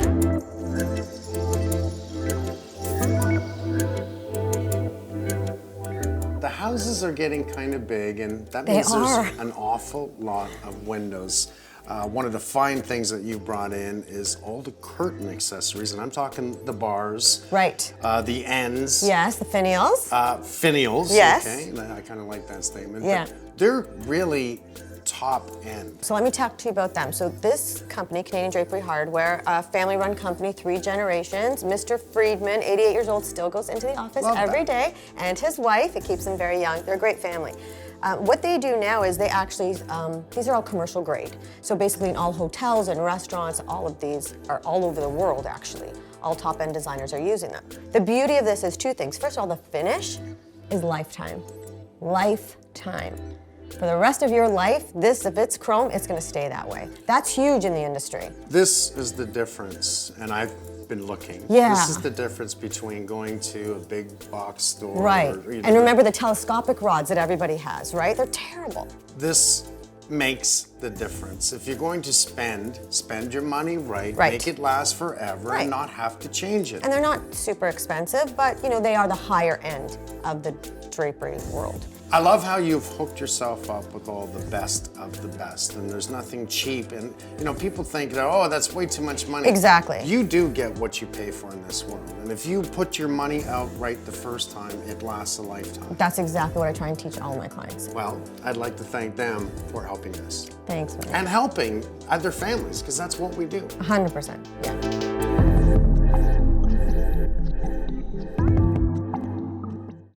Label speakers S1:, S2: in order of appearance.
S1: The houses are getting kind of big, and that means there's an awful lot of windows. One of the fine things that you've brought in is all the curtain accessories, and I'm talking the bars.
S2: Right.
S1: The ends.
S2: Yes, the finials.
S1: Finials,
S2: yes.
S1: Okay, I kind of like that statement.
S2: Yeah.
S1: But they're really top end.
S2: So let me talk to you about them. So this company, Canadian Drapery Hardware, a family-run company, 3 generations. Mr. Friedman, 88 years old, still goes into the office every day, and his wife, it keeps them very young. They're a great family. What they do now is they actually, these are all commercial grade. So basically in all hotels and restaurants, all of these are all over the world actually. All top-end designers are using them. The beauty of this is 2 things. First of all, the finish is lifetime. Lifetime. For the rest of your life, this, if it's chrome, it's gonna stay that way. That's huge in the industry.
S1: This is the difference, and I've been looking.
S2: Yeah.
S1: This is the difference between going to a big box store.
S2: Right,
S1: Or,
S2: and remember the telescopic rods that everybody has, right? They're terrible.
S1: This makes the difference. If you're going to spend your money right. Make it last forever and not have to change it.
S2: And they're not super expensive, but you know, they are the higher end of the drapery world.
S1: I love how you've hooked yourself up with all the best of the best, and there's nothing cheap. And you know, people think that, oh, that's way too much money.
S2: Exactly.
S1: You do get what you pay for in this world, and if you put your money out right the first time, it lasts a lifetime.
S2: That's exactly what I try and teach all my clients.
S1: Well, I'd like to thank them for helping us.
S2: Thanks, man.
S1: And helping other families, because that's what we do.
S2: 100%, yeah.